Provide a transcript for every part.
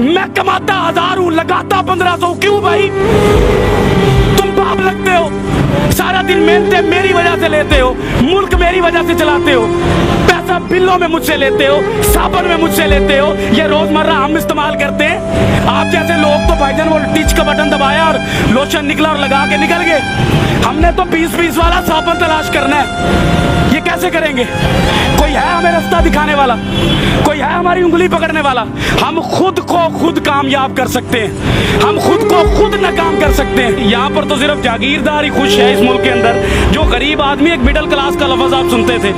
मैं कमाता 1000 हूं, लगाता 1500, क्यों भाई? तुम बाप लगते हो, सारा दिन मेहनतें मेरी वजह से लेते हो, मुल्क मेरी वजह से चलाते हो, पैसा बिलों में मुझसे लेते हो, साबुन में मुझसे लेते हो, ये रोजमर्रा हम इस्तेमाल करते हैं। आप जैसे लोग तो भाईजान वो टिच का बटन दबाया और लोशन निकला और लगा के निकल गए। हमने तो 20-20 वाला साबुन तलाश करना है। ये कैसे करेंगे? कोई है हमें रास्ता दिखाने वाला? कोई है हमारी उंगली पकड़ने वाला? हम खुद को खुद कामयाब कर सकते हैं, हम खुद को खुद नाकाम कर सकते हैं। यहाँ पर तो सिर्फ जागीरदार ही खुश है इस मुल्क के अंदर, जो गरीब आदमी, एक मिडिल क्लास का लफ्ज आप सुनते थे।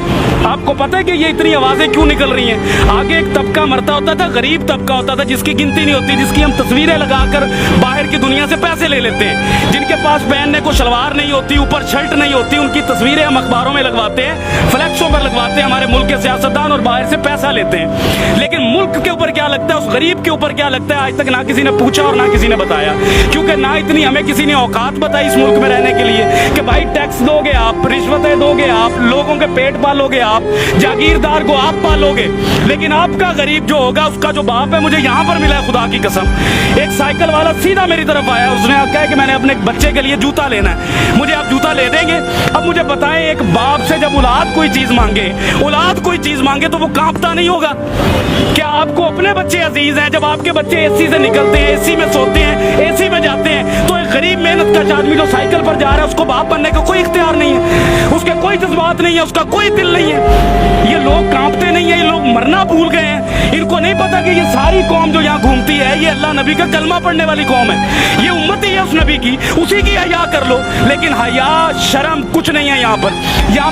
आपको पता है कि ये इतनी आवाजें क्यों निकल रही हैं? आगे एक तबका मरता होता था, गरीब तबका होता था, जिसकी गिनती नहीं होती, जिसकी हम तस्वीरें लगाकर बाहर की दुनिया से पैसे ले लेते हैं, जिनके पास पहनने को शलवार नहीं होती, ऊपर शर्ट नहीं होती, उनकी तस्वीरें हम अखबारों में लगवाते हैं, फ्लैक्सों पर लगवाते हैं, हमारे मुल्क के सियासतदान, और बाहर से पैसा लेते हैं। लेकिन मुल्क के ऊपर क्या लगता है, उस गरीब के ऊपर क्या लगता है, आज तक ना किसी ने पूछा और ना किसी ने बताया, क्योंकि ना इतनी हमें किसी ने औकात बताई इस मुल्क में रहने के लिए कि भाई टैक्स दोगे आप, रिश्वतें दोगे आप, लोगों के पेट पालोगे आप, जागीरदार को आप पालोगे, लेकिन आपका गरीब जो होगा, उसका जो बाप है, मुझे यहाँ पर मिला है खुदा की कसम, एक साइकिल वाला सीधा मेरी तरफ आया, उसने कहा कि मैंने अपने बच्चे के लिए जूता लेना है, मुझे आप जूता ले देंगे? अब मुझे बताएं, एक बाप से जब औलाद कोई चीज मांगे, औलाद कोई चीज मांगे, तो वो कांपता नहीं होगा? क्या आपको अपने बच्चे अजीज हैं? जब आपके बच्चे एसी से निकलते हैं, एसी में सोते हैं, एसी में जाते हैं, तो एक गरीब मेहनत का आदमी जो साइकिल पर जा रहा है, उसको बाप बनने का कोई इख्तियार नहीं है, उसके कोई जज्बात नहीं है, उसका कोई दिल नहीं है। ये लोग कांपते नहीं है, ये लोग मरना भूल गए हैं। इनको नहीं पता कि ये सारी कौम जो यहाँ घूमती है, ये अल्लाह नबी का कलमा पढ़ने वाली कौम है, ये उम्मत ही है उस नबी की, उसी की हया कर लो। लेकिन हया शर्म कुछ नहीं है यहाँ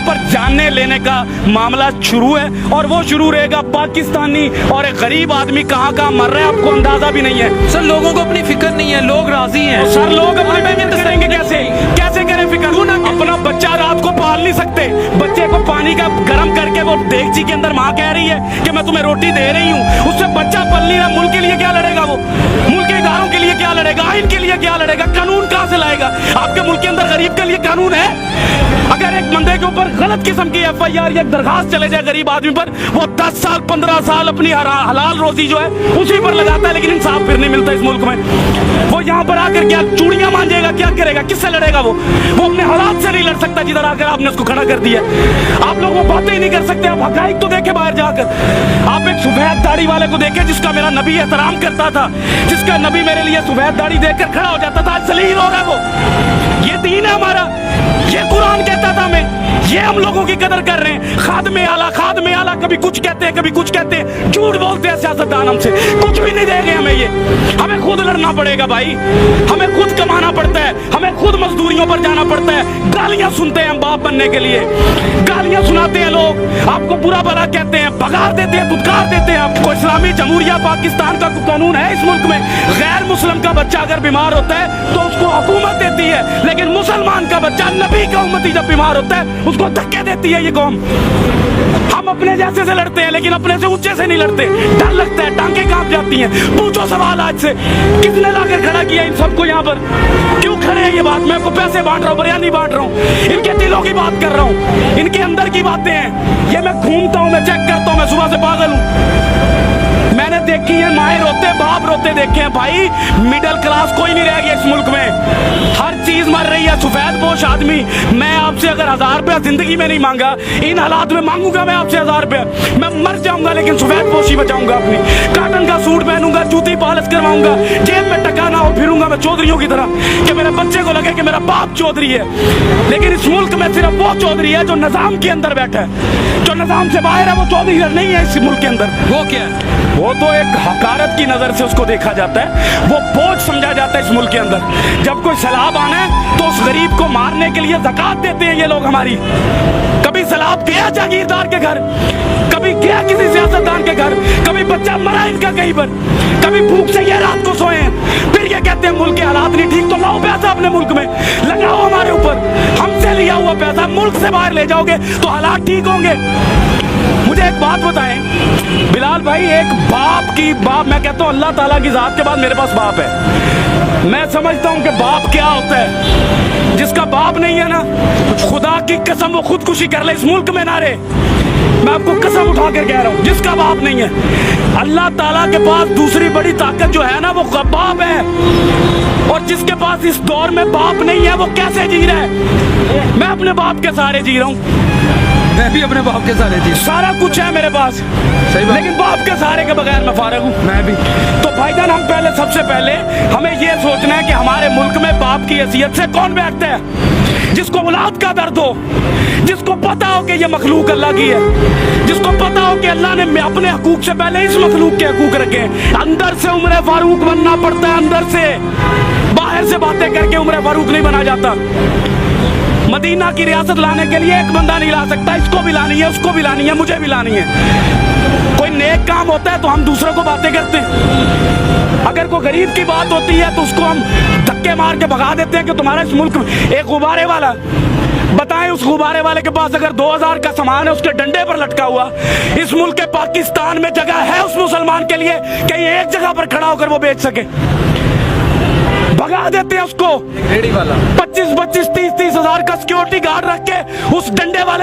पर जानने लेने का मामला शुरू है, और वो शुरू रहेगा। पाकिस्तानी और एक गरीब आदमी कहाँ कहाँ मर रहे हैं, आपको अंदाजा भी नहीं है। सर लोगों को अपनी फिक्र नहीं है, लोग राजी हैं। सर लोग अपनी मेहनत करेंगे कैसे करें फिक्र? अपना बच्चा रात को पाल नहीं सकते, बच्चे को पानी का गर्म करके वो देगची के अंदर माँ कह रही है कि मैं तुम्हें रोटी दे रही हूँ, उससे बच्चा पल नहीं रहा। मुल्क के लिए क्या लड़ेगा वो? मुल्क के इदारों के लिए क्या लड़ेगा? आइन के लिए क्या लड़ेगा? कानून कहाँ से लाएगा? आपके मुल्क के अंदर गरीब के लिए कानून है? अगर एक बंदे के ऊपर गलत किस्म की FIR या दरखास्त चले जाए गरीब आदमी पर, वो 10 साल 15 साल अपनी हलाल रोजी जो है उसी पर लगाता है, लेकिन इंसाफ फिर नहीं मिलता इस मुल्क में। वो यहाँ पर आकर क्या चूड़ियां मांजेगा, क्या करेगा, किससे लड़ेगा? वो अपने हालात से नहीं लड़ सकता जिधर आकर आपने उसको खड़ा कर दिया। आप लोग वो बातें ही नहीं कर सकते। आप हकाइक तो देखे बाहर जाकर। आप एक सफेद दाढ़ी वाले को देखे जिसका मेरा नबी एहतराम करता था, जिसका नबी मेरे लिए सफेद दाढ़ी देखकर खड़ा हो जाता था, आज जलील हो रहा है वो। ये दीन है हमारा, ये कुरान कहता था हमें, ये हम लोगों की कदर कर रहे हैं। खादमे आला कभी कुछ कहते हैं, कभी कुछ कहते हैं, झूठ बोलते हैं सियासतदान हमसे, कुछ भी नहीं देंगे हमें। ये हमें खुद लड़ना पड़ेगा भाई, हमें खुद कमाना पड़ता है, हमें खुद मजदूरियों पर जाना पड़ता है। गालियां सुनते हैं हम बाप बनने के लिए, गालियां सुनाते हैं लोग, आपको बुरा भला कहते हैं, भगार देते हैं, दुत्कार देते हैं। आपको इस्लामी जमहूरिया पाकिस्तान का कानून है इस मुल्क में, गैर मुस्लिम का बच्चा अगर बीमार होता है तो उसको हुकूमत देती है, लेकिन मुसलमान का बच्चा, नबी का उम्मती जब बीमार होता है उसको धक्के देती है ये कौम। हम अपने जैसे से लड़ते हैं, लेकिन अपने से ऊंचे से नहीं लड़ते। डर लगता है, टांगे कांप जाती हैं। पूछो सवाल आज से, किसने लाकर खड़ा किया इन सबको यहाँ पर? क्यों खड़े हैं ये बात? मैं आपको पैसे बांट रहा हूँ या नहीं बांट रहा हूँ? इनके दिलों की बात कर रहा हूँ, इनके अंदर की बातें हैं। ये मैं घूमता हूँ, मैं चेक करता हूँ, मैं सुबह से पागल हूँ। मैंने देखी है माए रोते, बाप रोते देखे हैं भाई। मिडिल क्लास कोई नहीं रह गया इस मुल्क में, हर चीज मर रही है। सफेद पोश आदमी, मैं आपसे अगर 1000 रुपया जिंदगी में नहीं मांगा, इन हालात में मांगूंगा मैं आपसे 1000 रुपया, मैं मर जाऊंगा, लेकिन सफेद पोश ही बचाऊंगा अपनी। काटन का सूट पहनूंगा, जूती पॉलिश करवाऊंगा, जेब में टका ना हो, फिरूंगा मैं चौधरियों की तरह कि मेरे बच्चे को लगे कि मेरा बाप चौधरी है। लेकिन इस मुल्क में सिर्फ वो चौधरी है जो निजाम के अंदर बैठा है, जो निजाम से बाहर है वो चौधरी नहीं है इस मुल्क के अंदर। वो क्या है? वो तो एक हकारत की नजर से उसको देखा जाता है, वो बोझ समझा जाता है इस मुल्क के अंदर। जब कोई सैलाब आना है तो उस गरीब को मारने के लिए ज़कात देते हैं ये लोग हमारी। कभी सैलाब गया जागीरदार के घर, कभी गया किसी सियासतदान के घर, कभी बच्चा मरा इनका कहीं पर, कभी भूख से ये रात को सोए हैं। फिर ये कहते हैं मुल्क के हालात नहीं ठीक, तो लाओ पैसा अपने मुल्क में लगाओ हमारे ऊपर। हमसे लिया हुआ पैसा मुल्क से बाहर ले जाओगे तो हालात ठीक होंगे। मुझे एक बात बताएं बिलाल भाई, एक बाप मैं कहता हूँ अल्लाह ताला की जात के बाद मेरे पास बाप है। मैं समझता हूँ कि बाप क्या होता है। जिसका बाप नहीं है ना, खुदा की कसम वो खुदकुशी कर कर ले इस मुल्क में ना रहे। मैं आपको कसम उठा कर कह रहा हूँ, जिसका बाप नहीं है अल्लाह ताला के पास दूसरी बड़ी ताकत जो है ना वो बाप है, और जिसके पास इस दौर में बाप नहीं है वो कैसे जी रहा है? मैं अपने बाप के सहारे जी रहा हूँ, मैं भी अपने बाप के सारे जी। सारा कुछ है मेरे पास, सही बात। लेकिन बाप के सहारे के बगैर मैं फारिग हूँ। मैं भी। तो भाईजान हम पहले सबसे पहले हमें ये सोचना है कि हमारे मुल्क में बाप की हैसियत से कौन बैठता है? जिसको औलाद का दर्द हो, जिसको पता हो कि ये मखलूक अल्लाह की है, जिसको पता हो कि अल्लाह ने अपने हकूक से पहले इस मखलूक के हकूक रखे। अंदर से उम्र फारूक बनना पड़ता है, अंदर से, बाहर से बातें करके उम्र फारूक नहीं बना जाता। मदीना की रियासत लाने के लिए एक बंदा नहीं ला सकता, इसको भी लानी है, उसको भी लानी है, मुझे भी लानी है। कोई नेक काम होता है तो हम दूसरों को बातें करते हैं, अगर कोई गरीब की बात होती है तो उसको हम धक्के मार के भगा देते हैं कि तुम्हारा इस मुल्क में एक गुब्बारे वाला, बताएं उस गुब्बारे वाले के पास अगर 2000 का सामान है उसके डंडे पर लटका हुआ, इस मुल्क के पाकिस्तान में जगह है उस मुसलमान के लिए कि ये एक जगह पर खड़ा होकर वो बेच सके? भगा देते हैं उसको। रेडी वाला 25-25, 30-30 हजार का सिक्योरिटी गार्ड रख के उस डंडे वाले